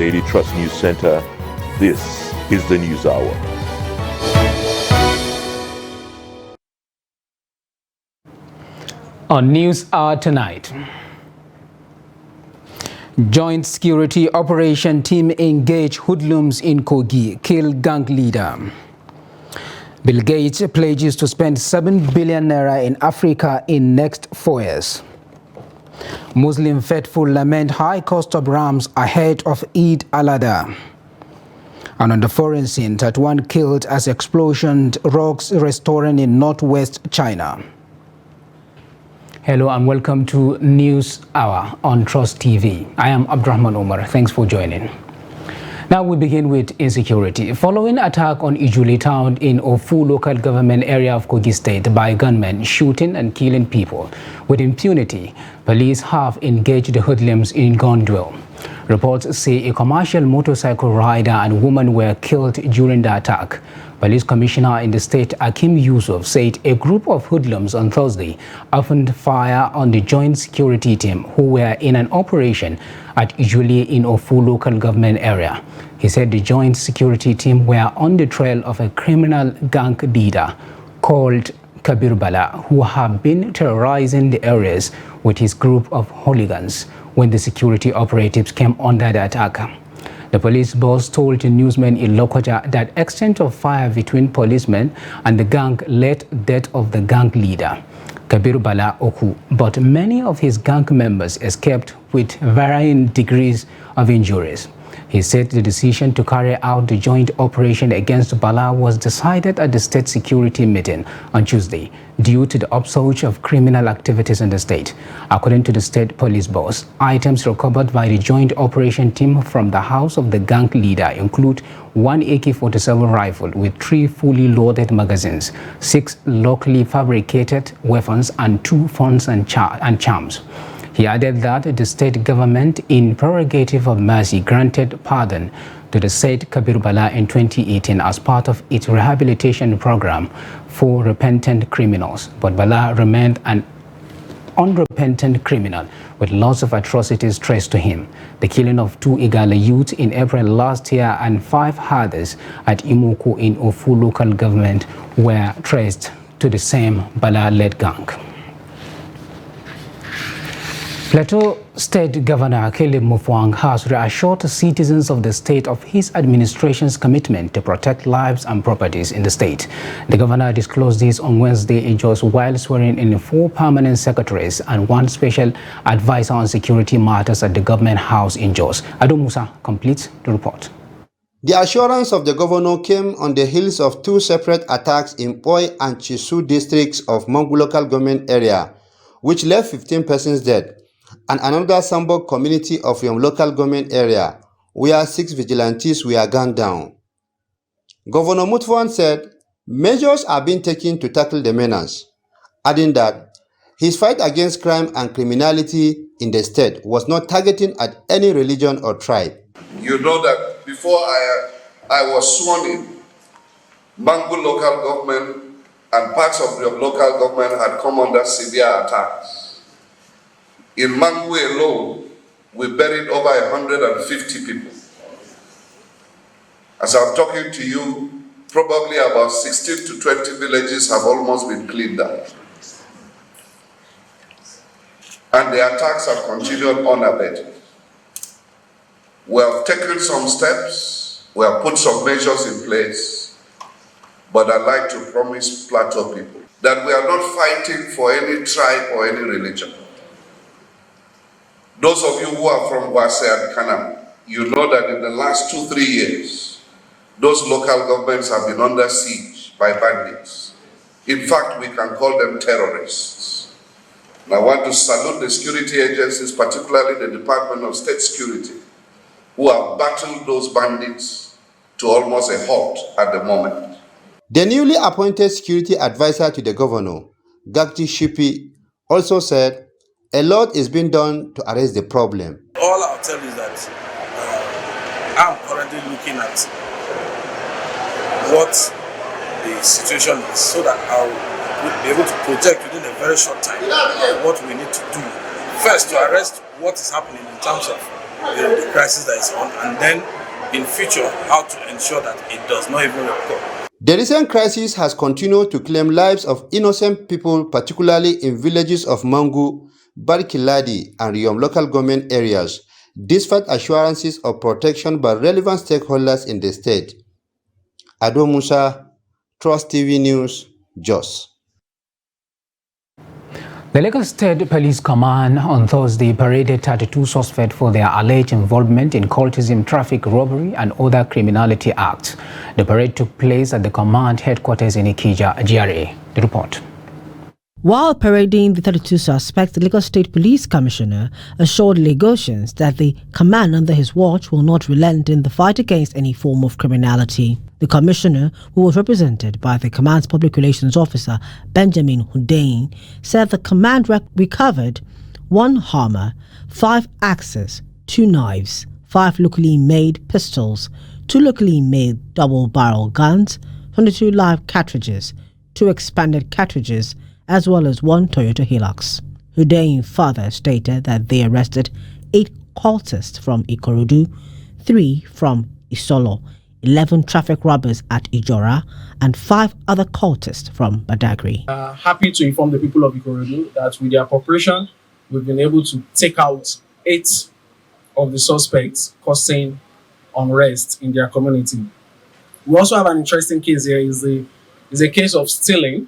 Daily Trust News Center. This is the News Hour. On News Hour tonight, joint security operation team engage hoodlums in Kogi, kill gang leader. Bill Gates pledges to spend 7 billion naira in Africa in next 4 years. Muslim faithful lament high cost of rams ahead of Eid al-Adha. And on the foreign scene, 31 killed as explosion rocks restaurant in northwest China. Hello and welcome to News Hour on Trust TV. I am Abdurrahman Omar. Thanks for joining. Now we begin with insecurity. Following attack on Ijuli town in Ofu local government area of Kogi State by gunmen shooting and killing people with impunity, police have engaged the hoodlums in gun duel. Reports say a commercial motorcycle rider and woman were killed during the attack. Police Commissioner in the state, Akim Yusuf, said a group of hoodlums on Thursday opened fire on the joint security team who were in an operation at Ijuli in Ofu local government area. He said the joint security team were on the trail of a criminal gang leader called Kabir Bala, who have been terrorizing the areas with his group of hooligans when the security operatives came under the attack. The police boss told the newsmen in Lokoja that extent of fire between policemen and the gang led death of the gang leader, Kabir Bala Oku, but many of his gang members escaped with varying degrees of injuries. He said the decision to carry out the joint operation against Bala was decided at the state security meeting on Tuesday due to the upsurge of criminal activities in the state. According to the state police boss, items recovered by the joint operation team from the house of the gang leader include one AK-47 rifle with 3 fully loaded magazines, 6 locally fabricated weapons, and 2 phones and charms. He added that the state government, in prerogative of mercy, granted pardon to the said Kabir Bala in 2018 as part of its rehabilitation program for repentant criminals. But Bala remained an unrepentant criminal with lots of atrocities traced to him. The killing of 2 Igala youths in April last year and 5 others at Imoko in Ofu local government were traced to the same Bala-led gang. Plateau State Governor Caleb Mufwang has reassured citizens of the state of his administration's commitment to protect lives and properties in the state. The governor disclosed this on Wednesday in Jos while swearing in 4 permanent secretaries and 1 special advisor on security matters at the government house in Jos. Ado Musa completes the report. The assurance of the governor came on the heels of 2 separate attacks in Poi and Chisu districts of Mangu local government area, which left 15 persons dead, and another Sambok community of Yom local government area, where 6 vigilantes were gunned down. Governor Mutfwan said measures are being taken to tackle the menace, adding that his fight against crime and criminality in the state was not targeting at any religion or tribe. You know that before I was sworn in, Mangu local government and parts of the local government had come under severe attacks. In Mangu alone, we buried over 150 people. As I'm talking to you, probably about 16 to 20 villages have almost been cleaned up. And the attacks have continued unabated. We have taken some steps, we have put some measures in place, but I'd like to promise Plateau people that we are not fighting for any tribe or any religion. Those of you who are from Wase and Kanam, you know that in the last 2-3 years, those local governments have been under siege by bandits. In fact, we can call them terrorists. And I want to salute the security agencies, particularly the Department of State Security, who have battled those bandits to almost a halt at the moment. The newly appointed security advisor to the governor, Gakti Shipi, also said a lot is being done to arrest the problem. All I'll tell you is that I'm currently looking at what the situation is so that I'll be able to project within a very short time what we need to do. First, to arrest what is happening in terms of the crisis that is on, and then in future how to ensure that it does not even occur. The recent crisis has continued to claim lives of innocent people, particularly in villages of Mangu, Barkiladi, and Riyom local government areas, despite assurances of protection by relevant stakeholders in the state. Ado Musa, Trust TV News, Jos. The Lagos State Police Command on Thursday paraded 32 suspects for their alleged involvement in cultism, traffic, robbery, and other criminality acts. The parade took place at the command headquarters in Ikeja, GRA. The report. While parading the 32 suspects, the Lagos State Police Commissioner assured Lagosians that the command under his watch will not relent in the fight against any form of criminality. The commissioner, who was represented by the command's public relations officer, Benjamin Hundeyin, said the command recovered 1 hammer, 5 axes, 2 knives, 5 locally made pistols, 2 locally made double-barrel guns, 22 live cartridges, 2 expanded cartridges, as well as 1 Toyota Hilux. Hundeyin further stated that they arrested 8 cultists from Ikorodu, 3 from Isolo, 11 traffic robbers at Ijora, and 5 other cultists from Badagry. Happy to inform the people of Ikorodu that with their cooperation, we've been able to take out 8 of the suspects causing unrest in their community. We also have an interesting case here. Is a case of stealing.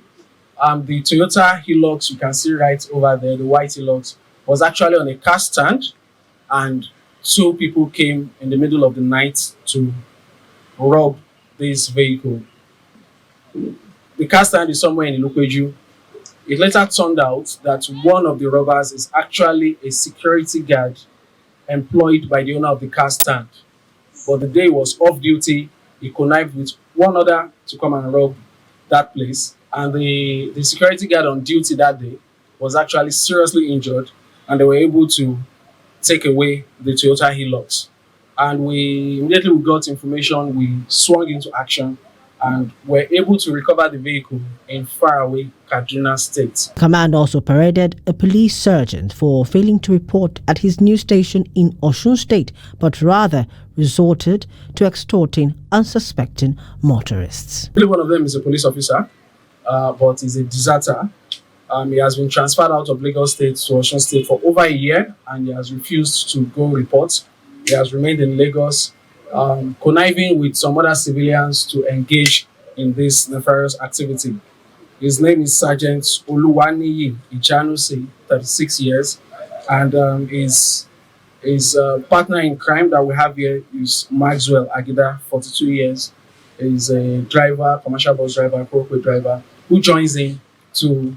The Toyota Hilux, you can see right over there, the white Hilux, was actually on a car stand, and 2 people came in the middle of the night to rob this vehicle. The car stand is somewhere in Ilukweju. It later turned out that one of the robbers is actually a security guard employed by the owner of the car stand. But the day he was off duty, he connived with one other to come and rob that place. And the security guard on duty that day was actually seriously injured, and they were able to take away the Toyota Hilux. And we immediately got information, we swung into action, and were able to recover the vehicle in faraway Kaduna State. Command also paraded a police sergeant for failing to report at his news station in Osun State, but rather resorted to extorting unsuspecting motorists. One of them is a police officer, but is a deserter. He has been transferred out of Lagos State to Osun State for over a year, and he has refused to go report. He has remained in Lagos, conniving with some other civilians to engage in this nefarious activity. His name is Sergeant Oluwaniyi Ichanusi, 36 years, and his partner in crime that we have here is Maxwell Agida, 42 years. He's a driver, commercial bus driver, corporate driver, who joins in to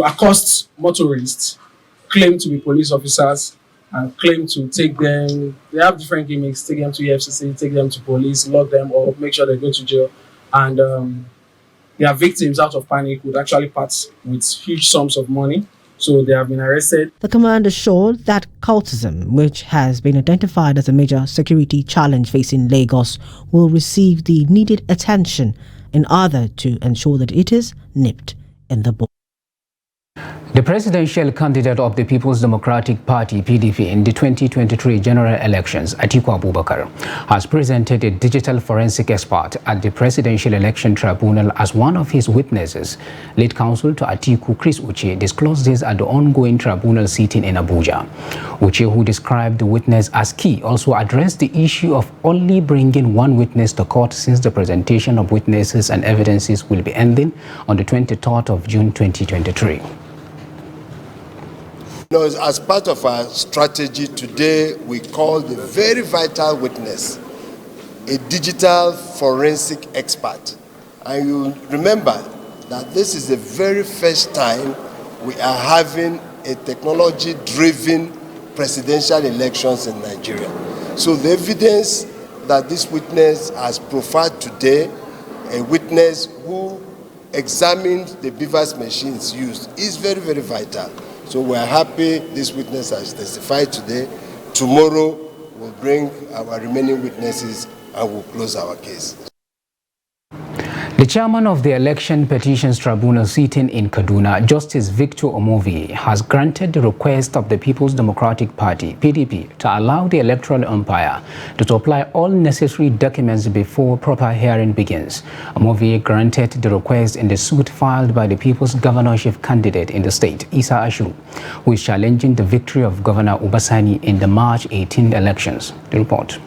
accost motorists, claim to be police officers, and claim to take them. They have different gimmicks: take them to EFCC, take them to police, lock them up, make sure they go to jail, and their victims, out of panic, would actually part with huge sums of money. So they have been arrested. The command assured that cultism, which has been identified as a major security challenge facing Lagos, will receive the needed attention in order to ensure that it is nipped in the bud. The presidential candidate of the People's Democratic Party, PDP, in the 2023 general elections, Atiku Abubakar, has presented a digital forensic expert at the Presidential Election Tribunal as one of his witnesses. Lead counsel to Atiku, Chris Uche, disclosed this at the ongoing tribunal sitting in Abuja. Uche, who described the witness as key, also addressed the issue of only bringing one witness to court, since the presentation of witnesses and evidences will be ending on the 23rd of June 2023. As part of our strategy today, we call the very vital witness a digital forensic expert. And you remember that this is the very first time we are having a technology-driven presidential elections in Nigeria. So the evidence that this witness has profiled today, a witness who examined the BVAS machines used, is very, very vital. So we are happy this witness has testified today. Tomorrow we'll bring our remaining witnesses and we'll close our case. The chairman of the Election Petitions Tribunal sitting in Kaduna, Justice Victor Omovi, has granted the request of the People's Democratic Party, PDP, to allow the electoral umpire to supply all necessary documents before proper hearing begins. Omovi granted the request in the suit filed by the People's Governorship candidate in the state, Isa Ashiru, who is challenging the victory of Governor Ubasani in the March 18 elections. The report.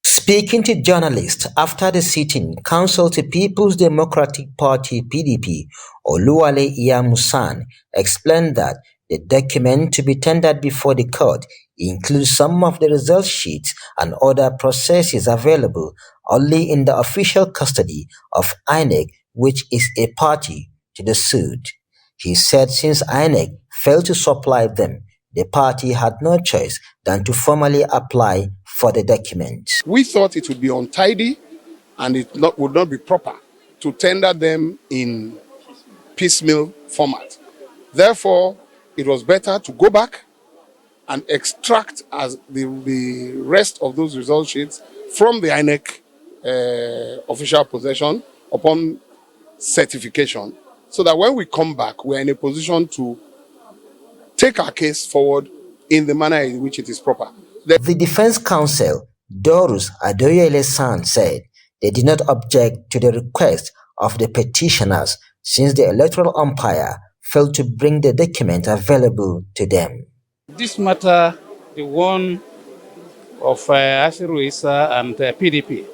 Speaking to journalists after the sitting, counsel to People's Democratic Party (PDP), Oluwale Iyamusan, explained that the document to be tendered before the court includes some of the result sheets and other processes available only in the official custody of INEC, which is a party to the suit. He said since INEC failed to supply them, the party had no choice than to formally apply for the documents. We thought it would be untidy and it would not be proper to tender them in piecemeal format. Therefore, it was better to go back and extract as the rest of those result sheets from the INEC official possession upon certification, so that when we come back, we are in a position to take our case forward in the manner in which it is proper. The defense counsel, Dorus Adoyele-san, said they did not object to the request of the petitioners since the electoral umpire failed to bring the document available to them. This matter, the one of Ashiru Isa and PDP,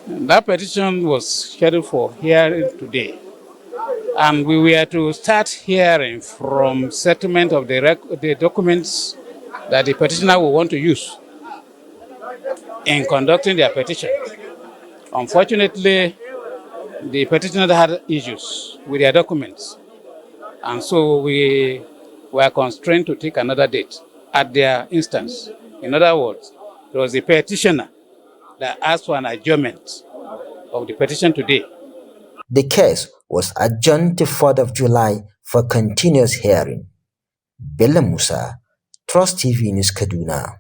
that petition was scheduled for hearing today. And we were to start hearing from settlement of the documents that the petitioner will want to use in conducting their petition. Unfortunately, the petitioner had issues with their documents, and so we were constrained to take another date at their instance. In other words, it was the petitioner that asked for an adjournment of the petition today. The case was adjourned to 4th of July for continuous hearing. Bello Musa, Trust TV News, Kaduna.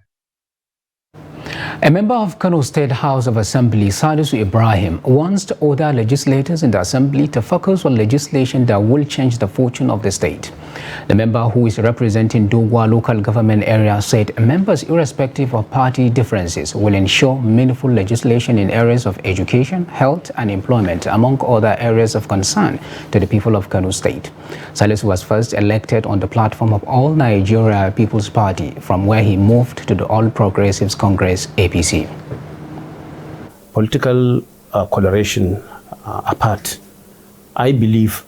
A member of Kano State House of Assembly, Salisu Ibrahim, wants to order legislators in the Assembly to focus on legislation that will change the fortune of the state. The member, who is representing Dogwa local government area, said members, irrespective of party differences, will ensure meaningful legislation in areas of education, health and employment, among other areas of concern to the people of Kano State. Salisu was first elected on the platform of All Nigeria People's Party, from where he moved to the All Progressives Congress, APC. Political coloration apart, I believe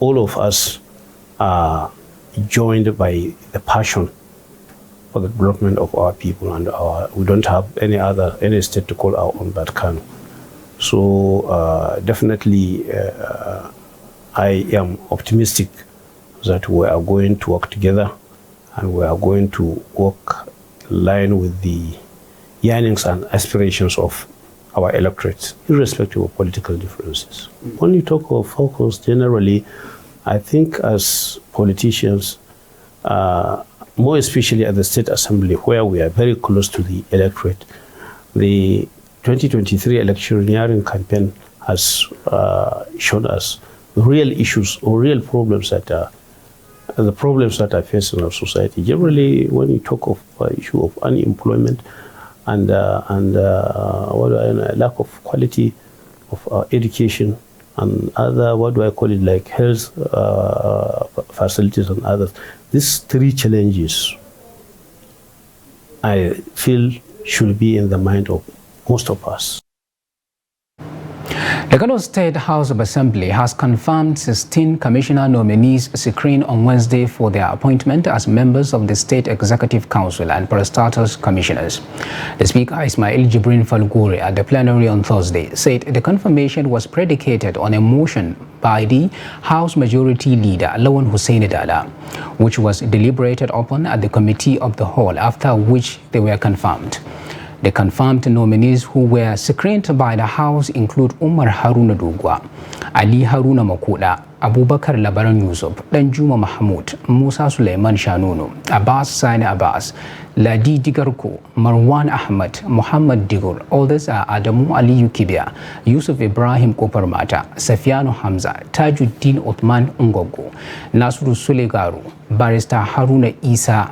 all of us are joined by the passion for the development of our people, and we don't have any state to call our own but Kano. So definitely I am optimistic that we are going to work together and we are going to work in line with the yearnings and aspirations of our electorate, irrespective of political differences. When you talk of focus, generally, I think as politicians, more especially at the State Assembly, where we are very close to the electorate, the 2023 electioneering campaign has shown us real issues or real problems that are the problems that are facing our society. Generally, when you talk of issue of unemployment and lack of quality of education and other, like health facilities and others, these three challenges, I feel, should be in the mind of most of us. The Kano State House of Assembly has confirmed 16 commissioner nominees screened on Wednesday for their appointment as members of the State Executive Council and parastatus commissioners. The Speaker, Ismail Jibrin Falgore, at the plenary on Thursday, said the confirmation was predicated on a motion by the House Majority Leader, Lawan Hussein Dada, which was deliberated upon at the Committee of the Whole, after which they were confirmed. The confirmed nominees who were screened by the House include Umar Haruna Dugwa, Ali Haruna Makuda, Abubakar Labaran Yusuf, Danjuma Mahmoud, Musa Suleiman Shanunu, Abbas Sani Abbas, Ladi Digarko, Marwan Ahmad, Muhammad Digur. Others are Adamu Ali Yukibia, Yusuf Ibrahim Koparmata, Safiano Hamza, Tajuddin Othman Ungogo, Nasru Sulegaru, Barrister Haruna Isa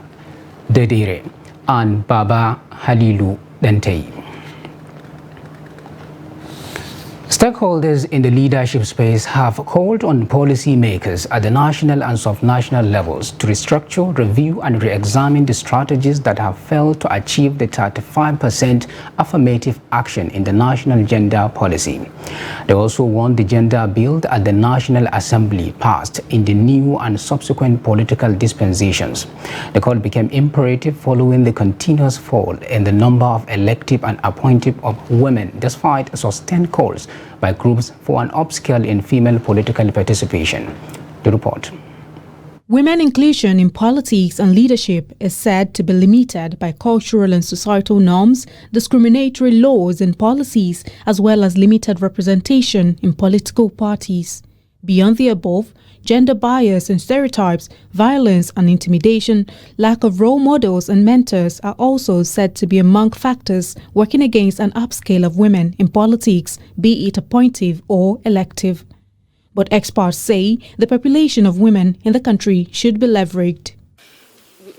Dedere, and Baba Halilu Dantei. Stakeholders in the leadership space have called on policymakers at the national and sub-national levels to restructure, review and re-examine the strategies that have failed to achieve the 35% affirmative action in the national gender policy. They also want the gender bill at the National Assembly passed in the new and subsequent political dispensations. The call became imperative following the continuous fall in the number of elective and appointed of women despite sustained calls by groups for an upscale in female political participation. The report. Women inclusion in politics and leadership is said to be limited by cultural and societal norms, discriminatory laws and policies, as well as limited representation in political parties. Beyond the above, gender bias and stereotypes, violence and intimidation, lack of role models and mentors are also said to be among factors working against an upscale of women in politics, be it appointive or elective. But experts say the population of women in the country should be leveraged.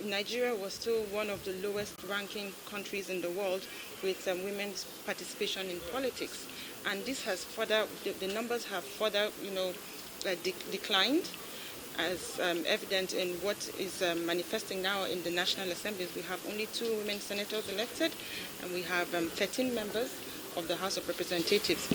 Nigeria was still one of the lowest ranking countries in the world with women's participation in politics. And this has further, the numbers have further, declined, as evident in what is manifesting now in the National Assembly. We have only 2 women senators elected, and we have 13 members of the House of Representatives.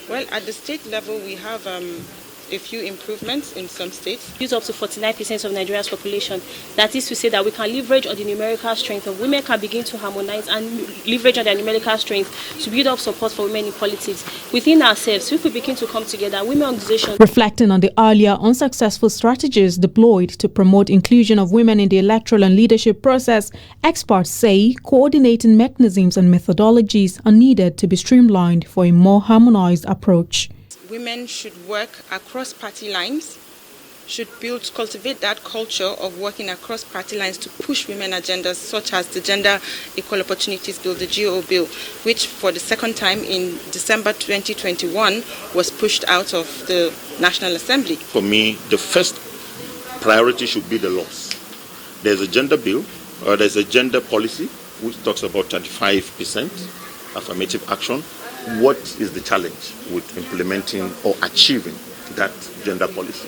Well, at the state level, we have a few improvements in some states. Use up to 49% of Nigeria's population. That is to say that we can leverage on the numerical strength of women, can begin to harmonize and leverage on their numerical strength to build up support for women in politics. Within ourselves, if we begin to come together, women organizations. Reflecting on the earlier unsuccessful strategies deployed to promote inclusion of women in the electoral and leadership process, experts say coordinating mechanisms and methodologies are needed to be streamlined for a more harmonized approach. Women should work across party lines, should cultivate that culture of working across party lines to push women agendas such as the Gender Equal Opportunities Bill, the GO Bill, which for the second time in December 2021 was pushed out of the National Assembly. For me, the first priority should be the laws. There's a gender bill, or there's a gender policy, which talks about 35% affirmative action. What is the challenge with implementing or achieving that gender policy?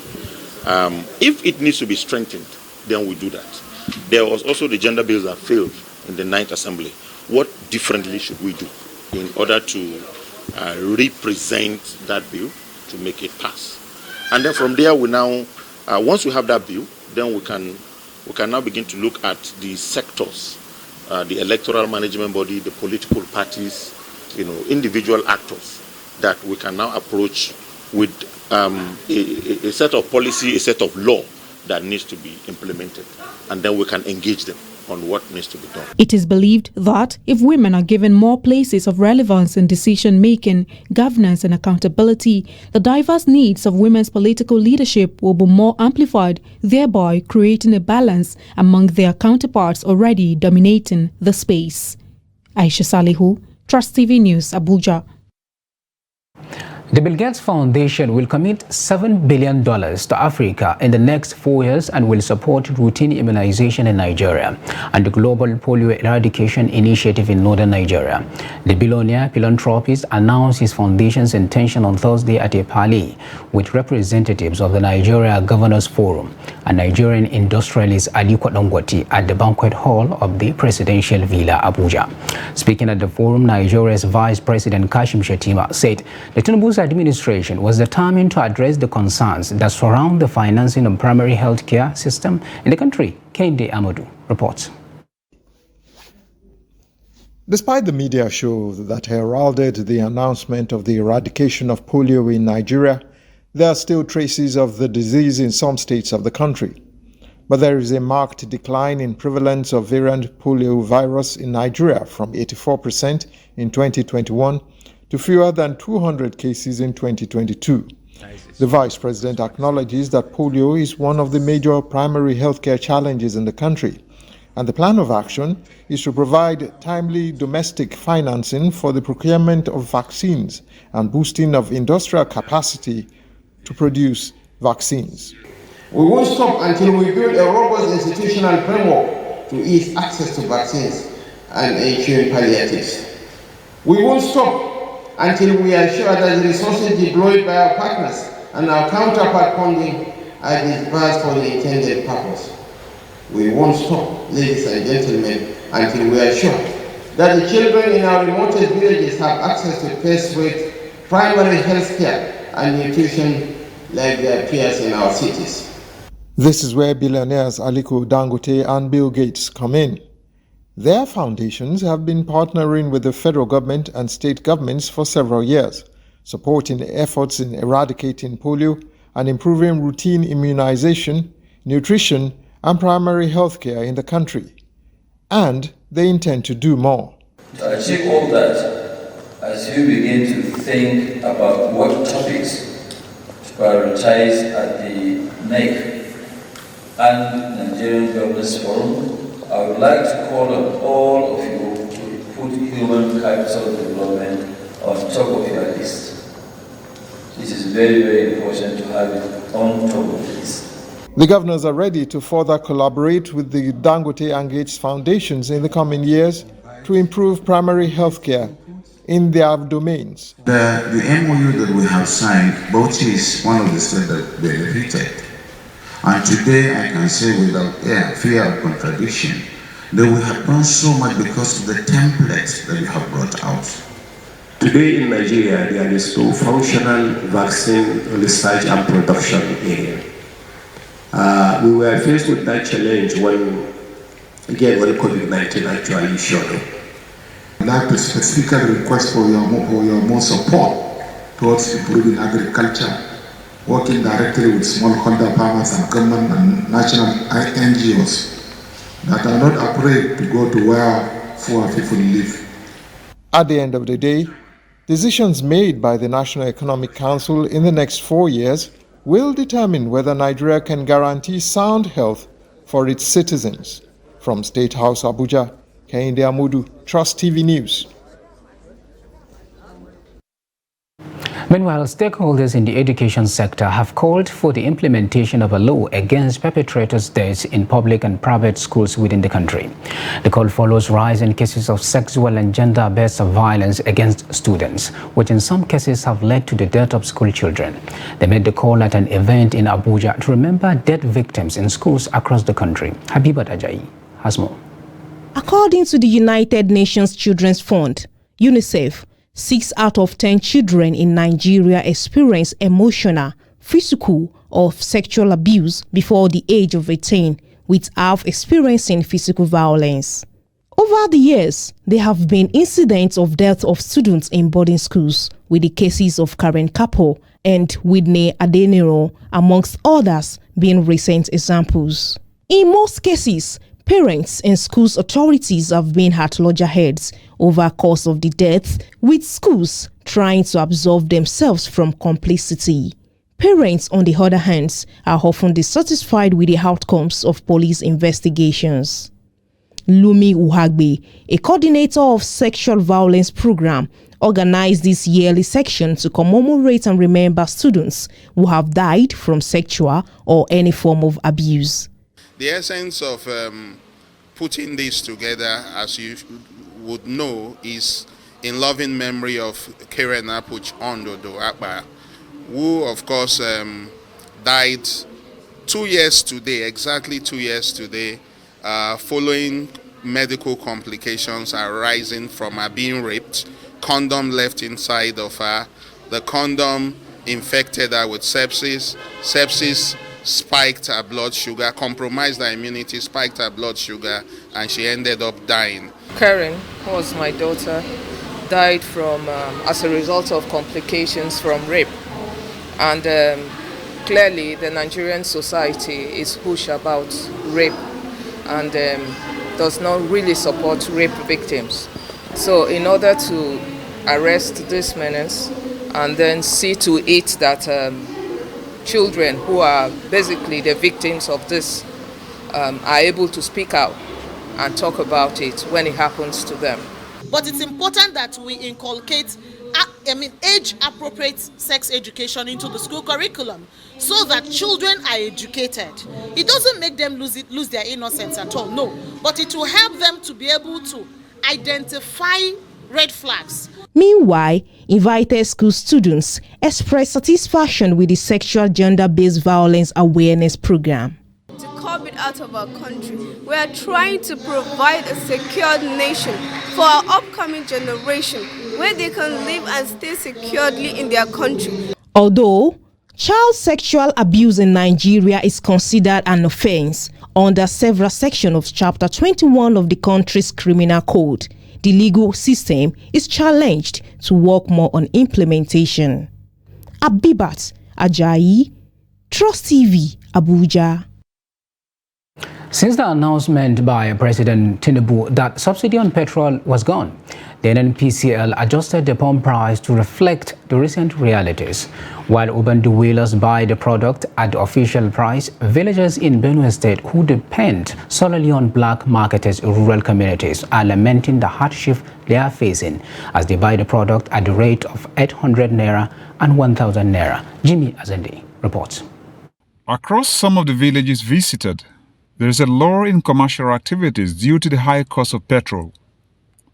If it needs to be strengthened, then we do that. There was also the gender bills that failed in the 9th Assembly. What differently should we do in order to represent that bill to make it pass? And then from there, we now, once we have that bill, then we can now begin to look at the sectors, the electoral management body, the political parties, individual actors that we can now approach with a set of policy, a set of law that needs to be implemented, and then we can engage them on what needs to be done. It is believed that if women are given more places of relevance in decision-making, governance and accountability, the diverse needs of women's political leadership will be more amplified, thereby creating a balance among their counterparts already dominating the space. Aisha Salihu, Trust TV News, Abuja. The Bill Gates Foundation will commit $7 billion to Africa in the next 4 years and will support routine immunization in Nigeria and the Global Polio Eradication Initiative in northern Nigeria. The billionaire philanthropist announced his foundation's intention on Thursday at a parley with representatives of the Nigeria Governors Forum and Nigerian industrialist Aliko Dangote at the banquet hall of the Presidential Villa, Abuja. Speaking at the forum, Nigeria's Vice President Kashim Shettima said the Tinubu's administration was determined to address the concerns that surround the financing of primary health care system in the country. Kende Amadou reports. Despite the media show that heralded the announcement of the eradication of polio in Nigeria, there are still traces of the disease in some states of the country. But there is a marked decline in prevalence of variant polio virus in Nigeria from 84% in 2021 to fewer than 200 cases in 2022. The Vice President acknowledges that polio is one of the major primary healthcare challenges in the country, and the plan of action is to provide timely domestic financing for the procurement of vaccines and boosting of industrial capacity to produce vaccines. We won't stop until we build a robust institutional framework to ease access to vaccines and ensuring palliatives. We won't stop until we are sure that the resources deployed by our partners and our counterpart funding are disbursed for the intended purpose. We won't stop, ladies and gentlemen, until we are sure that the children in our remotest villages have access to first-rate primary health care and nutrition like their peers in our cities. This is where billionaires Aliko Dangote and Bill Gates come in. Their foundations have been partnering with the federal government and state governments for several years, supporting efforts in eradicating polio and improving routine immunization, nutrition, and primary health care in the country. And they intend to do more. To achieve all that, as you begin to think about what topics to prioritize at the NEC and Nigerian Governance Forum, I would like to call on all of you to put human capital development on top of your list. This is very, very important to have it on top of the list. The governors are ready to further collaborate with the Dangote and Gates foundations in the coming years to improve primary health care in their domains. The MOU that we have signed, Bauchi is one of the states that benefited. And today I can say without fear of contradiction that we have done so much because of the templates that we have brought out. Today in Nigeria, there is no functional vaccine research and production area. We were faced with that challenge when COVID-19 actually showed up. I'd like to specifically request for your more support towards improving agriculture, working directly with smallholder farmers and government and national NGOs that are not afraid to go to where poor people live. At the end of the day, decisions made by the National Economic Council in the next 4 years will determine whether Nigeria can guarantee sound health for its citizens. From State House, Abuja, Kehinde Amudu, Trust TV News. Meanwhile, stakeholders in the education sector have called for the implementation of a law against perpetrators' deaths in public and private schools within the country. The call follows rise in cases of sexual and gender-based violence against students, which in some cases have led to the death of school children. They made the call at an event in Abuja to remember death victims in schools across the country. Habibat Ajayi has more. According to the United Nations Children's Fund, UNICEF, 6 out of 10 children in Nigeria experience emotional, physical, or sexual abuse before the age of 18, with half experiencing physical violence. Over the years, there have been incidents of death of students in boarding schools, with the cases of Karen Kapo and Whitney Adeniro, amongst others, being recent examples. In most cases, parents and schools authorities have been at loggerheads over cause of the death, with schools trying to absolve themselves from complicity. Parents, on the other hand, are often dissatisfied with the outcomes of police investigations. Lumi Uhagbe, a coordinator of sexual violence program, organized this yearly section to commemorate and remember students who have died from sexual or any form of abuse. The essence of putting this together, as you would know, is in loving memory of Karen Apuch Ondodo Akpa, who of course died 2 years today, exactly 2 years today, following medical complications arising from her being raped. Condom left inside of her. The condom infected her with sepsis. Sepsis spiked her blood sugar, compromised her immunity, spiked her blood sugar, and she ended up dying. Karen, who was my daughter, died from as a result of complications from rape. And clearly the Nigerian society is hush about rape and does not really support rape victims. So in order to arrest this menace and then see to it that children who are basically the victims of this are able to speak out and talk about it when it happens to them. But it's important that we inculcate age-appropriate sex education into the school curriculum so that children are educated. It doesn't make them lose their innocence at all, no. But it will help them to be able to identify red flags. Meanwhile, invited school students expressed satisfaction with the sexual gender-based violence awareness program. To curb it out of our country, we are trying to provide a secured nation for our upcoming generation where they can live and stay securely in their country. Although child sexual abuse in Nigeria is considered an offense under several sections of Chapter 21 of the country's criminal code, the legal system is challenged to work more on implementation. Abibat Ajayi, Trust TV, Abuja. Since the announcement by President Tinubu that subsidy on petrol was gone, the NNPCL adjusted the pump price to reflect the recent realities. While Ubandu wheelers buy the product at the official price, villagers in Benue State who depend solely on black marketers in rural communities are lamenting the hardship they are facing as they buy the product at the rate of 800 naira and 1,000 naira. Jimmy Azandi reports. Across some of the villages visited, there is a lull in commercial activities due to the high cost of petrol.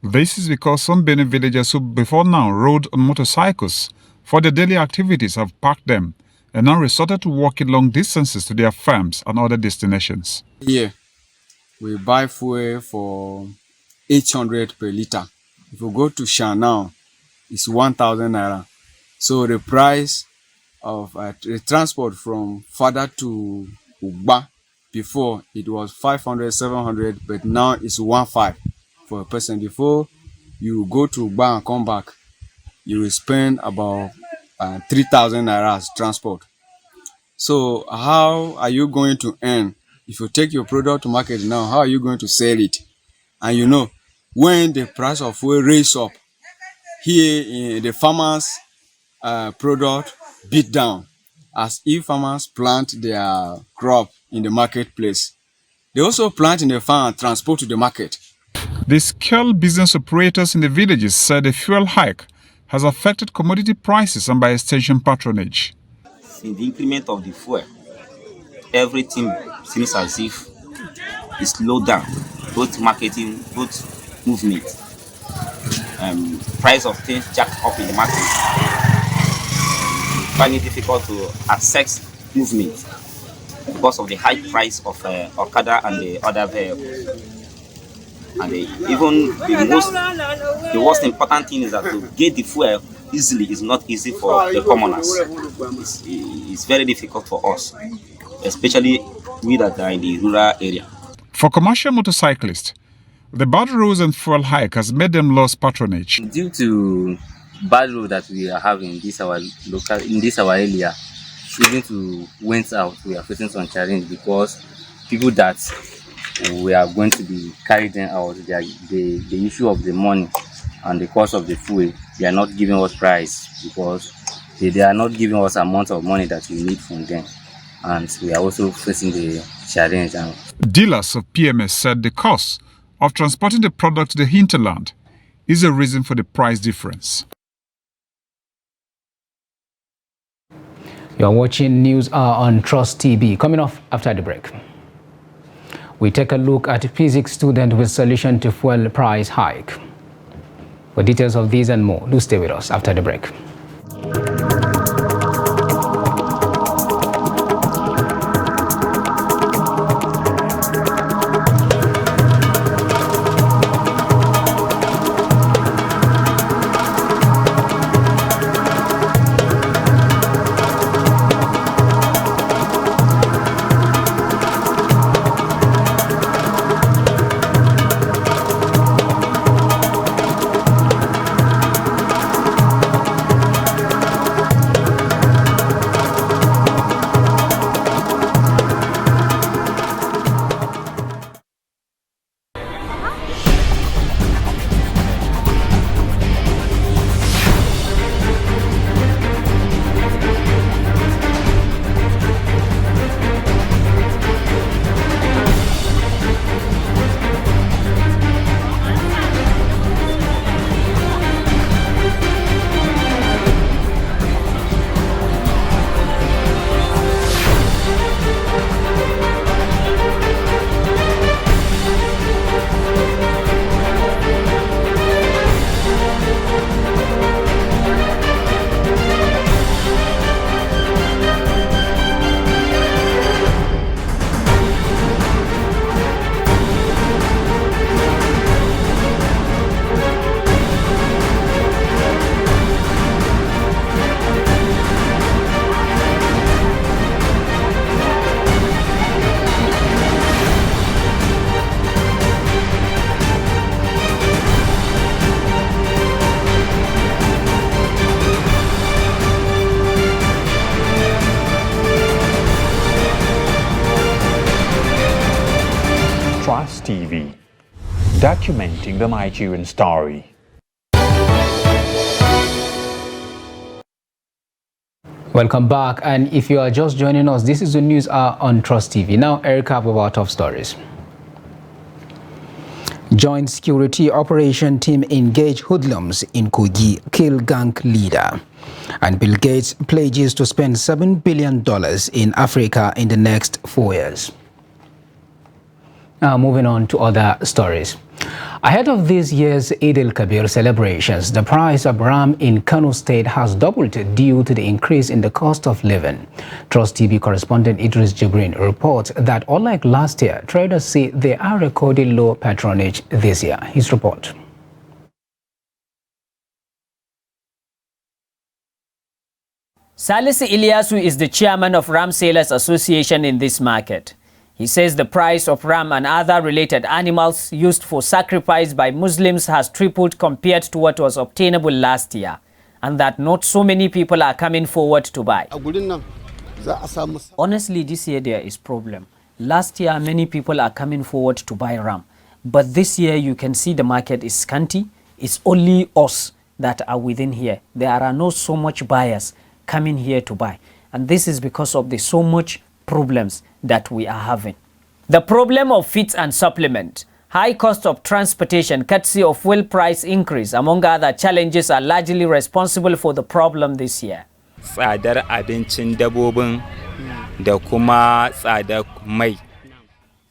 This is because some Benin villagers who before now rode on motorcycles for their daily activities have parked them and now resorted to walking long distances to their farms and other destinations. Here, we buy fuel for 800 per litre. If we go to Sha now, it's 1,000 naira. So the price of the transport from Fada to Ugba, before it was 500, 700, but now it's 1,500 for a person. Before you go to Ugba and come back, you will spend about 3,000 naira as transport. So how are you going to earn? If you take your product to market now, how are you going to sell it? And you know, when the price of fuel raise up, here in the farmers' product beat down, as if farmers plant their crop in the marketplace. They also plant in the farm and transport to the market. The skilled business operators in the villages said the fuel hike has affected commodity prices and by extension patronage. Since the increment of the fuel, everything seems as if it's slowed down, both marketing, both movement. Price of things jacked up in the market. Find it difficult to access movement because of the high price of Okada and the other vehicles. And the most important thing is that to get the fuel easily is not easy for the commoners. It's very difficult for us, especially we that are in the rural area. For commercial motorcyclists, the bad roads and fuel hike has made them lose patronage. Due to bad road that we are having in this our area, even to went out, we are facing some challenge because people that we are going to be carrying them out, the issue of the money and the cost of the fuel, they are not giving us price because they are not giving us amount of money that we need from them, and we are also facing the challenge. Dealers of PMS said the cost of transporting the product to the hinterland is a reason for the price difference. You are watching News Hour on Trust TV. Coming off after the break, we take a look at a physics student with solution to fuel price hike. For details of these and more, do stay with us after the break. documenting the Nigerian story. Welcome back, and if you are just joining us, this is the news hour on Trust TV. Now, Erica with our top stories. Joint security operation team engage hoodlums in Kogi, kill gang leader. And Bill Gates pledges to spend $7 billion in Africa in the next 4 years. Now, moving on to other stories. Ahead of this year's Eid al-Kabir celebrations, the price of ram in Kano State has doubled due to the increase in the cost of living. Trust TV correspondent Idris Jibrin reports that unlike last year, traders say they are recording low patronage this year. His report. Salisu Ilyasu is the chairman of Ram Sellers Association in this market. He says the price of ram and other related animals used for sacrifice by Muslims has tripled compared to what was obtainable last year, and that not so many people are coming forward to buy. Honestly, this year there is problem. Last year many people are coming forward to buy ram, but this year you can see the market is scanty. It's only us that are within here. There are not so much buyers coming here to buy, and this is because of the so much problems that we are having. The problem of feeds and supplement, high cost of transportation, courtesy of fuel price increase, among other challenges, are largely responsible for the problem this year. Tsadar abincin dabbobin da kuma tsadar mai.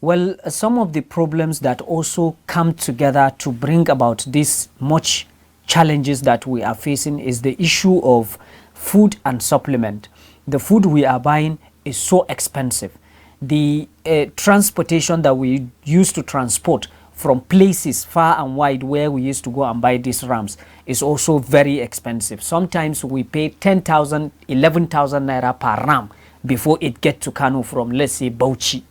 Well, some of the problems that also come together to bring about this much challenges that we are facing is the issue of food and supplement. The food we are buying is so expensive. The transportation that we used to transport from places far and wide where we used to go and buy these rams is also very expensive. Sometimes we pay 10,000, 11,000 naira per ram before it gets to Kano from, let's say, Bauchi.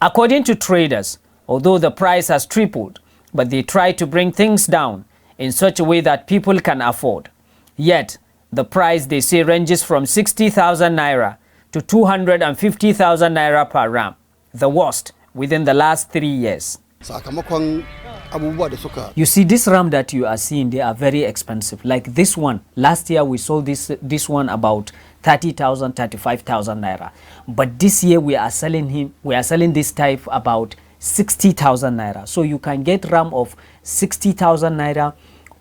According to traders, although the price has tripled, but they try to bring things down in such a way that people can afford. Yet, the price, they say, ranges from 60,000 naira to 250,000 naira per ram, the worst within the last 3 years. You see, this ram that you are seeing, they are very expensive. Like this one, last year we sold this one about 30,000, 35,000 naira. But this year we are selling this type about 60,000 naira. So you can get ram of 60,000 naira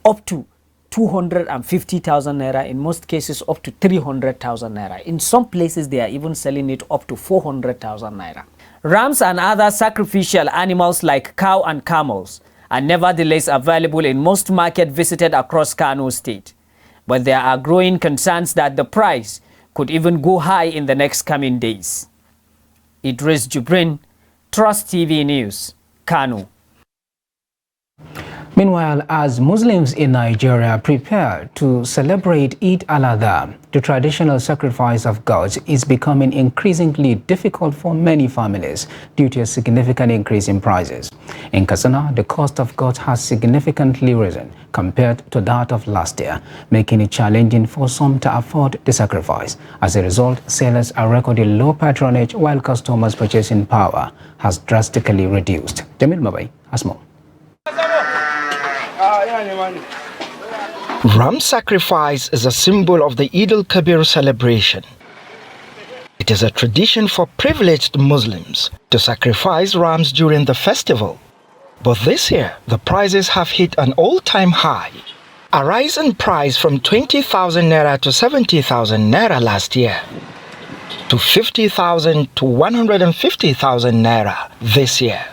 up to 250,000 naira, in most cases up to 300,000 naira. In some places they are even selling it up to 400,000 naira. Rams and other sacrificial animals like cow and camels are nevertheless available in most markets visited across Kano State. But there are growing concerns that the price could even go high in the next coming days. Idris Jibrin, Trust TV News, Kano. Meanwhile, as Muslims in Nigeria prepare to celebrate Eid al-Adha, the traditional sacrifice of goats is becoming increasingly difficult for many families due to a significant increase in prices. In Katsina, the cost of goats has significantly risen compared to that of last year, making it challenging for some to afford the sacrifice. As a result, sellers are recording low patronage while customers' purchasing power has drastically reduced. Jamil Mabai has more. Ram sacrifice is a symbol of the Eid al-Kabir celebration. It is a tradition for privileged Muslims to sacrifice rams during the festival. But this year, the prices have hit an all-time high. A rise in price from 20,000 naira to 70,000 naira last year to 50,000 to 150,000 naira this year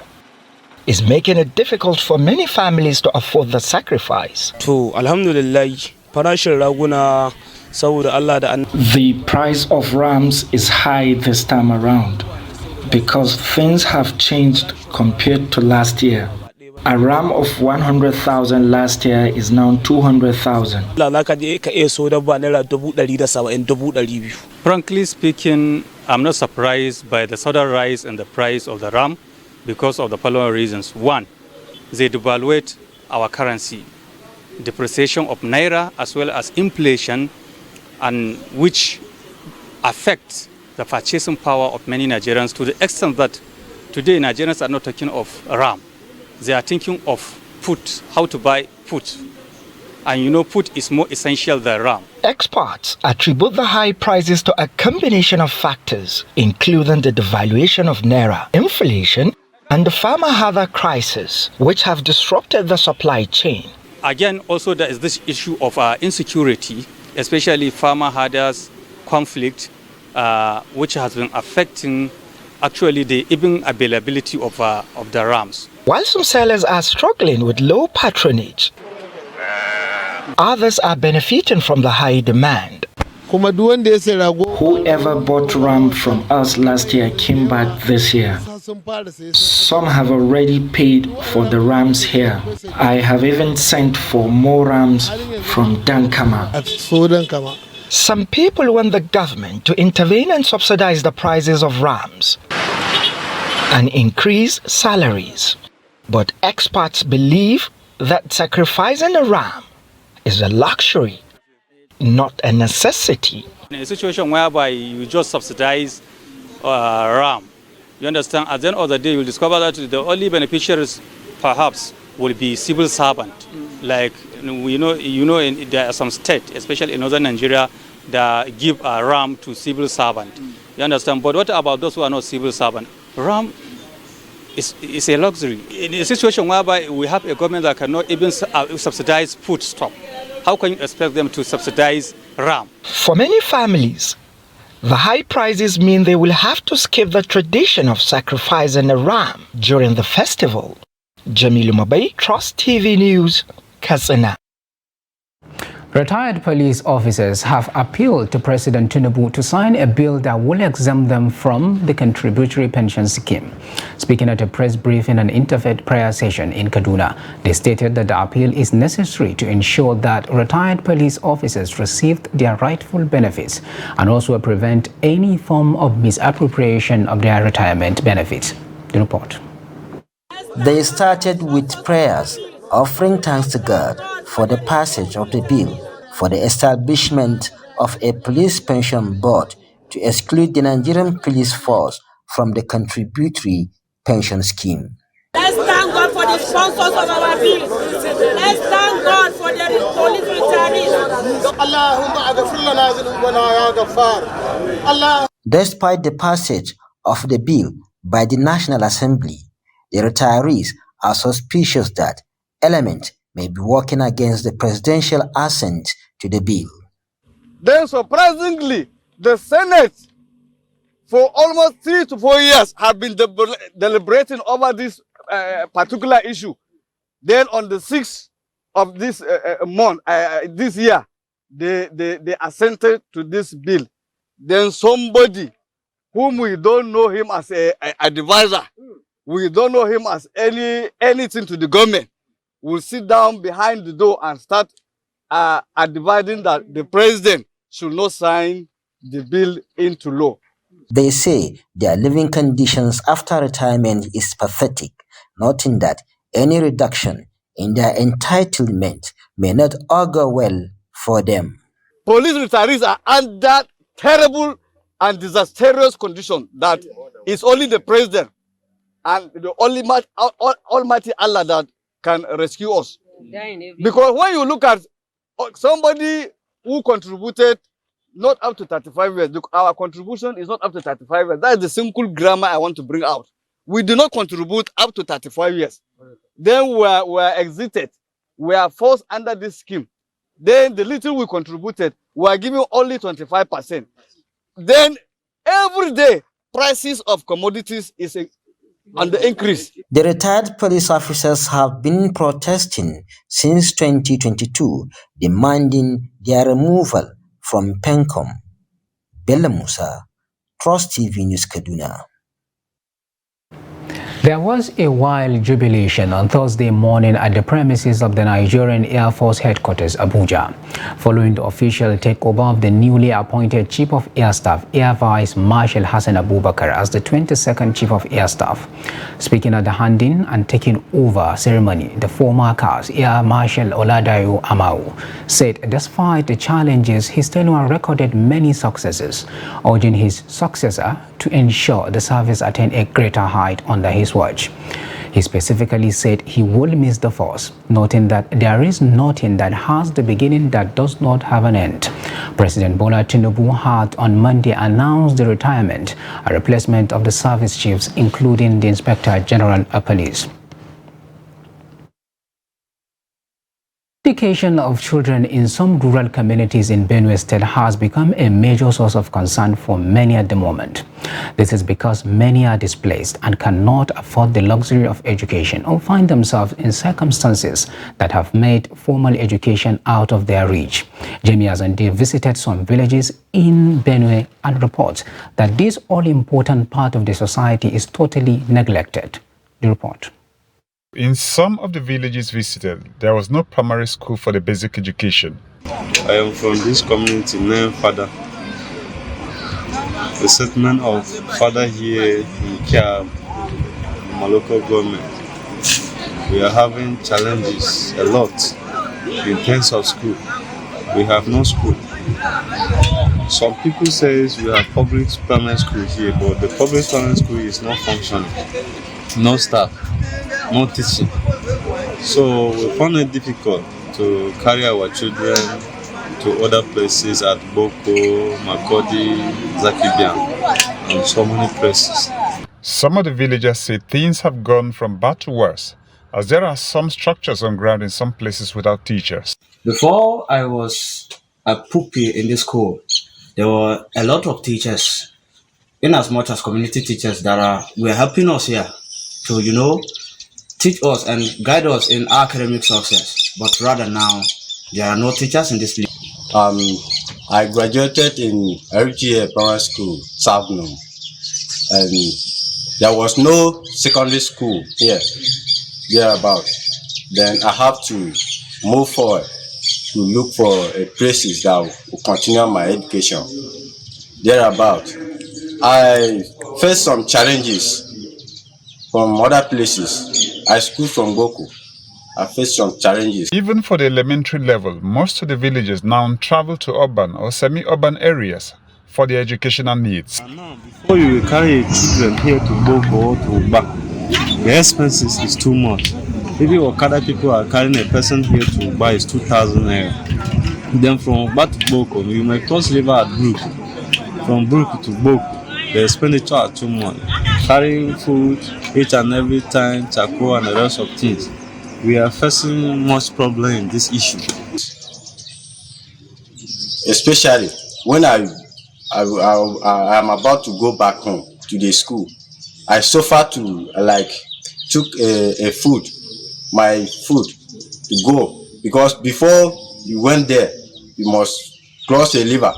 is making it difficult for many families to afford the sacrifice. The price of rams is high this time around because things have changed compared to last year. A ram of 100,000 last year is now 200,000. Frankly speaking, I'm not surprised by the sudden rise in the price of the ram, because of the following reasons. One, they devaluate our currency, depreciation of naira as well as inflation, and which affects the purchasing power of many Nigerians to the extent that today Nigerians are not talking of ram. they are thinking of food, how to buy food. And food is more essential than ram. Experts attribute the high prices to a combination of factors, including the devaluation of Naira, inflation, and the farmer hardware crisis, which have disrupted the supply chain. Again, also there is this issue of insecurity, especially farmer herders conflict, which has been affecting actually the even availability of the rams. While some sellers are struggling with low patronage, others are benefiting from the high demand. Whoever bought ram from us last year came back this year. Some have already paid for the rams here. I have even sent for more rams from Dankama. Some people want the government to intervene and subsidize the prices of rams and increase salaries. But experts believe that sacrificing a ram is a luxury, not a necessity. In a situation whereby you just subsidize ram, you understand, at the end of the day you'll discover that the only beneficiaries perhaps will be civil servant. Like there are some states, especially in northern Nigeria, that give a ram to civil servant. You understand? But what about those who are not civil servant? Ram is a luxury. In a situation whereby we have a government that cannot even subsidize food stock, how can you expect them to subsidize ram? For many families, the high prices mean they will have to skip the tradition of sacrificing a ram during the festival. Jamilu Mabai, Trust TV News, Katsina. Retired police officers have appealed to President Tinubu to sign a bill that will exempt them from the contributory pension scheme. Speaking at a press briefing and interfaith prayer session in Kaduna, they stated that the appeal is necessary to ensure that retired police officers received their rightful benefits and also prevent any form of misappropriation of their retirement benefits. The report. They started with prayers, offering thanks to God for the passage of the bill for the establishment of a police pension board to exclude the Nigerian police force from the contributory pension scheme. Let's thank God for the sponsors of our bill. Let's thank God for the police retirees. Despite the passage of the bill by the National Assembly, the retirees are suspicious that elements may be working against the presidential assent to the bill. Then surprisingly, the Senate for almost 3 to 4 years have been deliberating over this particular issue. Then on the 6th of this month, this year, they assented to this bill. Then somebody whom we don't know him as a advisor, we don't know him as anything to the government, will sit down behind the door and start advising that the president should not sign the bill into law. They say their living conditions after retirement is pathetic, noting that any reduction in their entitlement may not augur well for them. Police retirees are under terrible and disastrous condition that it's only the president and the Almighty Allah that can rescue us. Because when you look at somebody who contributed not up to 35 years, look, our contribution is not up to 35 years. That is the simple grammar I want to bring out. We do not contribute up to 35 years. Then we are exited. We are forced under this scheme. Then the little we contributed, we are giving only 25%. Then every day, prices of commodities is on the increase. The retired police officers have been protesting since 2022, demanding their removal from PENCOM. Bella Musa, Trust TV News, Kaduna. There was a wild jubilation on Thursday morning at the premises of the Nigerian Air Force Headquarters, Abuja, following the official takeover of the newly appointed Chief of Air Staff, Air Vice Marshal Hassan Abubakar, as the 22nd Chief of Air Staff. Speaking at the handing and taking over ceremony, the former CAS Air Marshal Oladayo Amau said despite the challenges, his tenure recorded many successes, urging his successor to ensure the service attained a greater height under his watch. He specifically said he will miss the force, noting that there is nothing that has the beginning that does not have an end. President Bola Tinubu had on Monday announced the retirement and replacement of the service chiefs, including the Inspector General of Police. Education of children in some rural communities in Benue State has become a major source of concern for many at the moment. This is because many are displaced and cannot afford the luxury of education or find themselves in circumstances that have made formal education out of their reach. Jamie Azande visited some villages in Benue and reports that this all-important part of the society is totally neglected. The report. In some of the villages visited, there was no primary school for the basic education. I am from this community named Fada. The settlement of Fada here in Kiab, my local government. We are having challenges a lot in terms of school. We have no school. Some people say we have public primary school here, but the public primary school is not functioning. No staff. No teaching. So we found it difficult to carry our children to other places at Boko, Makodi, Zakibian, and so many places. Some of the villagers say things have gone from bad to worse, as there are some structures on ground in some places without teachers. Before I was a pupil in this school, there were a lot of teachers, in as much as community teachers that were helping us here to, teach us and guide us in our academic success. But rather now, there are no teachers in this place. I graduated in RGA Primary School, Savno, and there was no secondary school here, thereabout. Then I have to move forward to look for a places that will continue my education. Thereabout, I faced some challenges from other places. I school from Boko. I faced some challenges. Even for the elementary level, most of the villagers now travel to urban or semi-urban areas for their educational needs. Before you carry children here to Boko or to Uba, the expenses is too much. Maybe Okada people are carrying a person here to Uba is 2,000 naira. Then from Uba to Boko, you may cross river at Brook. From Brook to Boko, the expenditure are too much. Carrying food each and every time, charcoal and the rest of things. We are facing much problem in this issue. Especially when I'm about to go back home to the school, I suffer to took my food to go, because before you went there, you must cross a river.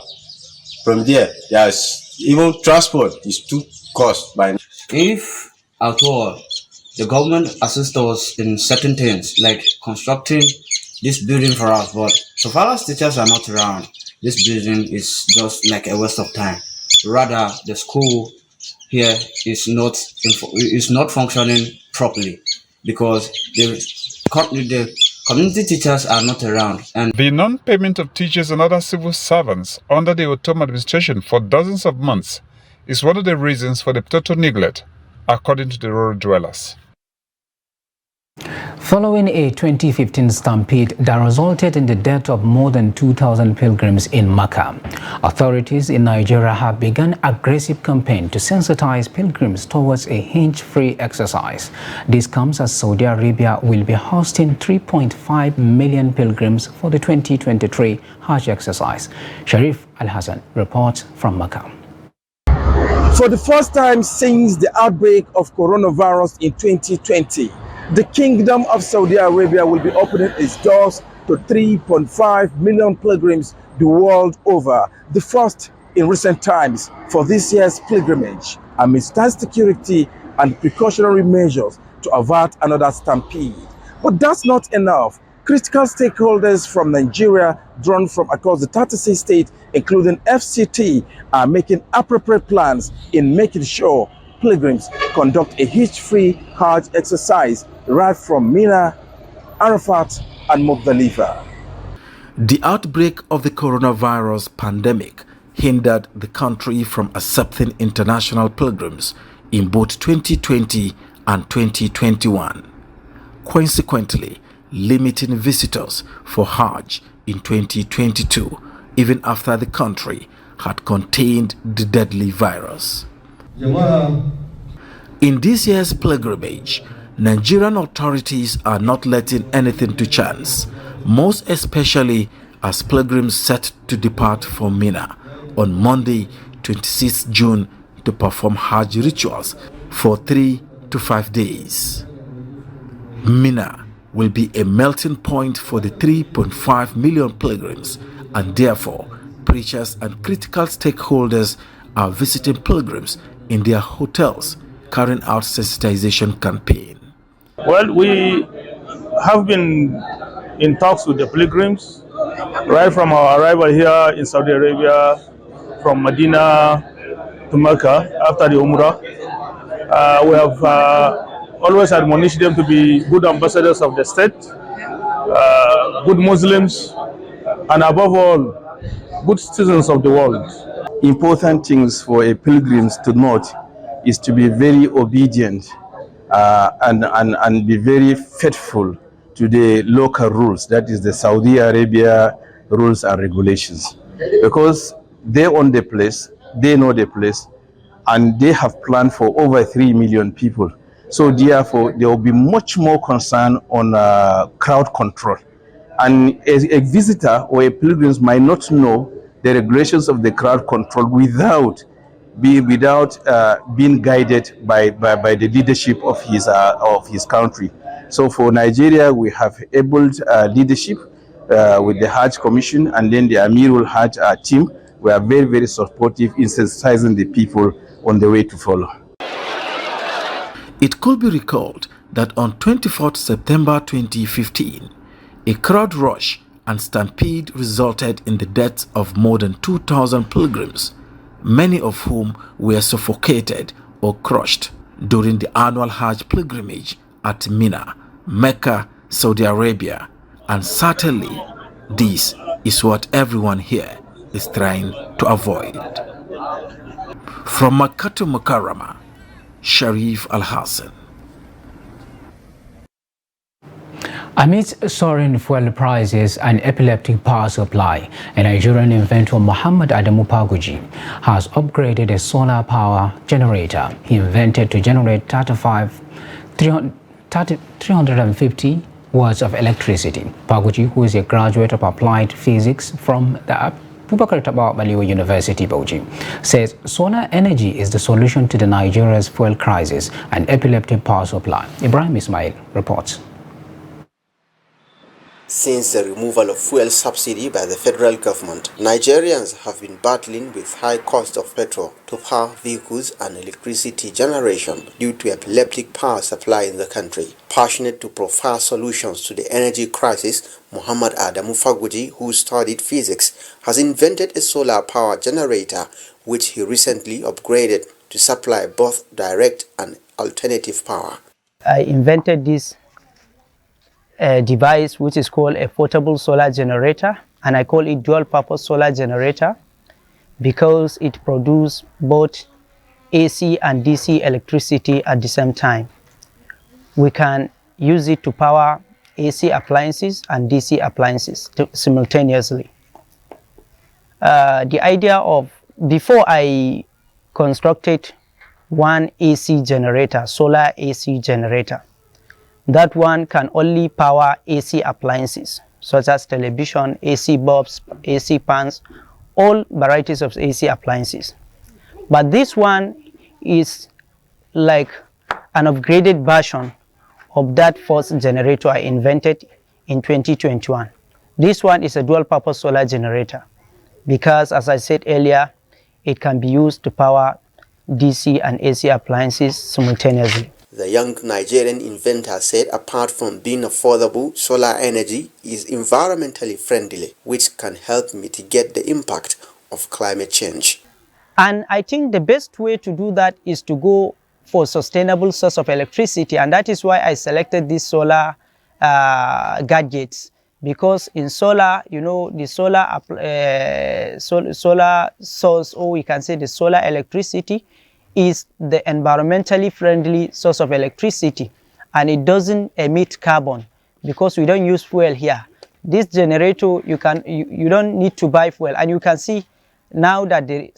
From there, there's even transport is too cost by. If at all the government assists us in certain things like constructing this building for us, but so far as teachers are not around, this building is just like a waste of time. Rather, the school here is not functioning properly because the community teachers are not around. And the non-payment of teachers and other civil servants under the Otom administration for dozens of months is one of the reasons for the total neglect, according to the rural dwellers. Following a 2015 stampede that resulted in the death of more than 2,000 pilgrims in Mecca, authorities in Nigeria have begun aggressive campaign to sensitize pilgrims towards a Hajj-free exercise. This comes as Saudi Arabia will be hosting 3.5 million pilgrims for the 2023 Hajj exercise. Sharif Al-Hassan reports from Mecca. For the first time since the outbreak of coronavirus in 2020, the Kingdom of Saudi Arabia will be opening its doors to 3.5 million pilgrims the world over, the first in recent times for this year's pilgrimage, amidst tight security and precautionary measures to avert another stampede. But that's not enough. Critical stakeholders from Nigeria, drawn from across the 36 states, including FCT, are making appropriate plans in making sure pilgrims conduct a hitch-free Hajj exercise right from Mina, Arafat, and Muzdalifah. The outbreak of the coronavirus pandemic hindered the country from accepting international pilgrims in both 2020 and 2021, consequently limiting visitors for Hajj in 2022, even after the country had contained the deadly virus. In this year's pilgrimage, Nigerian authorities are not letting anything to chance, most especially as pilgrims set to depart for Mina on Monday, 26 June to perform Hajj rituals for 3 to 5 days. Mina will be a melting point for the 3.5 million pilgrims, and therefore preachers and critical stakeholders are visiting pilgrims in their hotels, carrying out sensitization campaign. Well, we have been in talks with the pilgrims right from our arrival here in Saudi Arabia, from Medina to Mecca after the Umrah. We have always admonished them to be good ambassadors of the state, good Muslims, and above all, good citizens of the world. Important things for a pilgrim to note is to be very obedient and be very faithful to the local rules, that is the Saudi Arabia rules and regulations, because they own the place, they know the place, and they have planned for over 3 million people. So therefore, there will be much more concern on crowd control. And a visitor or a pilgrim might not know the regulations of the crowd control without being guided by the leadership of his country. So for Nigeria, we have able leadership with the Hajj Commission, and then the Amirul Hajj team. We are very, very supportive in sensitizing the people on the way to follow. It could be recalled that on 24th September 2015, a crowd rush and stampede resulted in the deaths of more than 2,000 pilgrims, many of whom were suffocated or crushed during the annual Hajj pilgrimage at Mina, Mecca, Saudi Arabia, and certainly this is what everyone here is trying to avoid. From Makkah to Mukarramah, Sharif Al-Hassan. Amidst soaring fuel prices and epileptic power supply, a Nigerian inventor, Muhammad Adamu Faguji, has upgraded a solar power generator he invented to generate 350 watts of electricity. Faguji, who is a graduate of applied physics from the Abubakar Tafawa Balewa University, Bauchi, says solar energy is the solution to Nigeria's fuel crisis and epileptic power supply. Ibrahim Ismail reports. Since the removal of fuel subsidy by the federal government, Nigerians have been battling with high cost of petrol to power vehicles and electricity generation due to epileptic power supply in the country. Passionate to provide solutions to the energy crisis, Muhammad Adamu Faguji, who studied physics, has invented a solar power generator which he recently upgraded to supply both direct and alternative power. I invented this device which is called a portable solar generator, and I call it dual purpose solar generator because it produces both AC and DC electricity at the same time. We can use it to power AC appliances and DC appliances simultaneously. The idea of, before I constructed one AC generator, solar AC generator, that one can only power AC appliances such as television, AC bulbs, AC fans, all varieties of AC appliances. But this one is like an upgraded version of that first generator I invented in 2021. This one is a dual purpose solar generator because, as I said earlier, it can be used to power DC and AC appliances simultaneously. The young Nigerian inventor said apart from being affordable, solar energy is environmentally friendly, which can help mitigate the impact of climate change. And I think the best way to do that is to go for sustainable source of electricity, and that is why I selected these solar gadgets, because in solar, you know, the solar source, or we can say the solar electricity, is the environmentally friendly source of electricity, and it doesn't emit carbon because we don't use fuel here. This generator, you don't need to buy fuel, and you can see now that the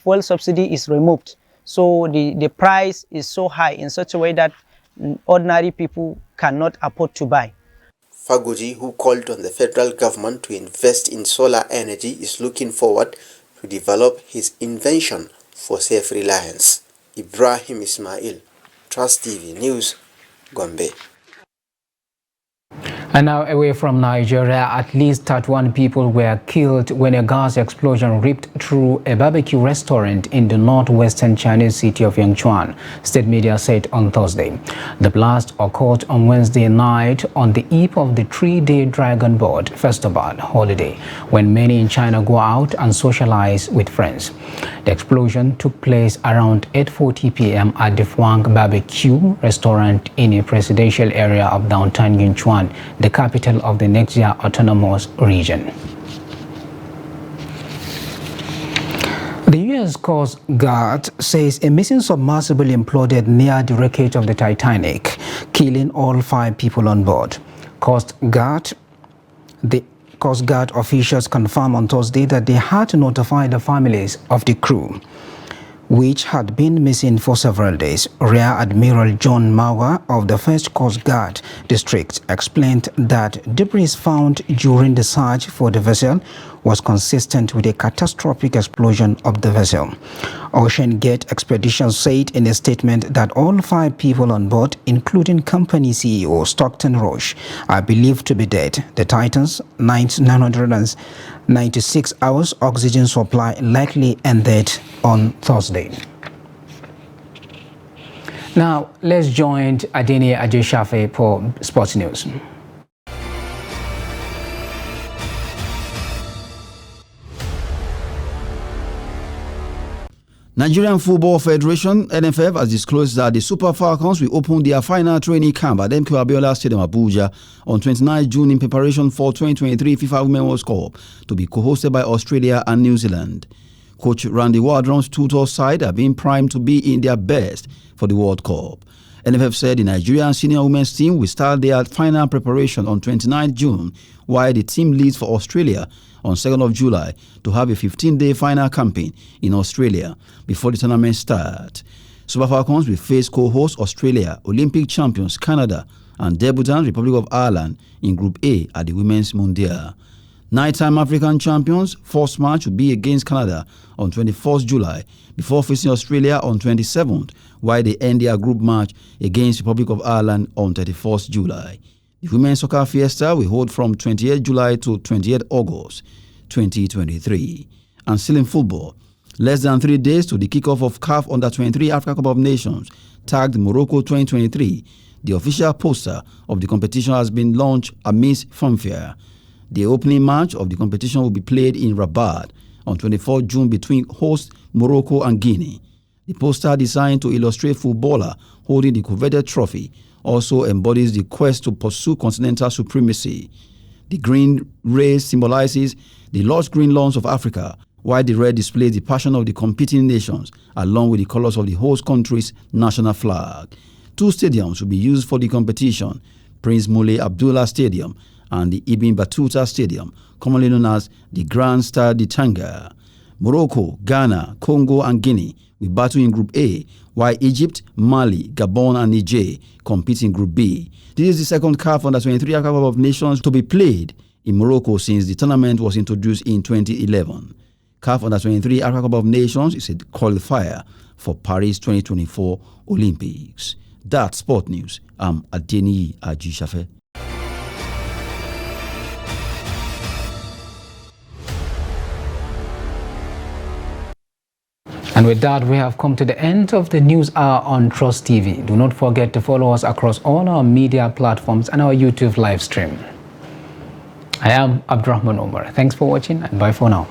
fuel subsidy is removed. So the price is so high in such a way that ordinary people cannot afford to buy. Faguji, who called on the federal government to invest in solar energy, is looking forward to develop his invention for self-reliance. Ibrahim Ismail, Trust TV News, Gombe. And now away from Nigeria, at least 31 people were killed when a gas explosion ripped through a barbecue restaurant in the northwestern Chinese city of Yangchuan, state media said on Thursday. The blast occurred on Wednesday night on the eve of the 3-day Dragon Boat Festival holiday, when many in China go out and socialize with friends. The explosion took place around 8:40 p.m. at the Fuang Barbecue restaurant in a presidential area of downtown Yangchuan, the capital of the Nexia Autonomous Region. The U.S. Coast Guard says a missing submersible imploded near the wreckage of the Titanic, killing all 5 people on board. The Coast Guard officials confirmed on Thursday that they had to notify the families of the crew, which had been missing for several days. Rear Admiral John Mauer of the 1st Coast Guard District explained that debris found during the search for the vessel was consistent with a catastrophic explosion of the vessel. Ocean Gate Expedition said in a statement that all 5 people on board, including company CEO Stockton Roche, are believed to be dead. The Titan's 996 hours oxygen supply likely ended on Thursday. Now, let's join Adeni Ajeshafe for Sports News. Nigerian Football Federation (NFF) has disclosed that the Super Falcons will open their final training camp at MK Abiola Stadium, Abuja, on 29 June in preparation for 2023 FIFA Women's World Cup, to be co-hosted by Australia and New Zealand. Coach Randy Wardron's tutor side are being primed to be in their best for the World Cup. NFF said the Nigerian senior women's team will start their final preparation on 29 June, while the team leads for Australia on 2nd of July to have a 15-day final campaign in Australia before the tournament starts. Super Falcons will face co-host Australia, Olympic champions Canada, and debutant Republic of Ireland in Group A at the Women's Mundial. Nighttime African champions' first match will be against Canada on 21st July before facing Australia on 27th, while they end their group match against Republic of Ireland on 31st July. The Women's Soccer Fiesta will hold from 28 July to 28 August 2023. And still in football, less than 3 days to the kickoff of CAF Under-23 Africa Cup of Nations, tagged Morocco 2023, the official poster of the competition has been launched amidst fanfare. The opening match of the competition will be played in Rabat on 24 June between host Morocco and Guinea. The poster, designed to illustrate footballer holding the coveted trophy, also embodies the quest to pursue continental supremacy. The green race symbolizes the lush green lawns of Africa, while the red displays the passion of the competing nations, along with the colors of the host country's national flag. 2 stadiums will be used for the competition: Prince Moulay Abdullah Stadium and the Ibn Battuta Stadium, commonly known as the Grand Stade de Tanga. Morocco, Ghana, Congo, and Guinea will battle in Group A, while Egypt, Mali, Gabon, and Niger compete in Group B. This is the second CAF Under-23 Africa Cup of Nations to be played in Morocco since the tournament was introduced in 2011. CAF Under-23 Africa Cup of Nations is a qualifier for Paris 2024 Olympics. That's Sport News. I'm Adeni Ajeshafe. And with that, we have come to the end of the news hour on Trust TV. Do not forget to follow us across all our media platforms and our YouTube live stream. I am Abdurrahman Omar. Thanks for watching, and bye for now.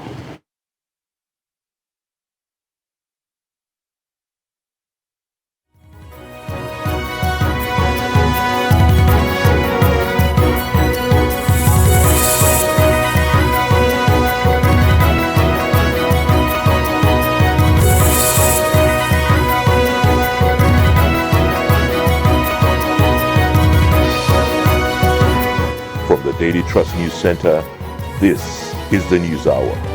Daily Trust News Center, this is the News Hour.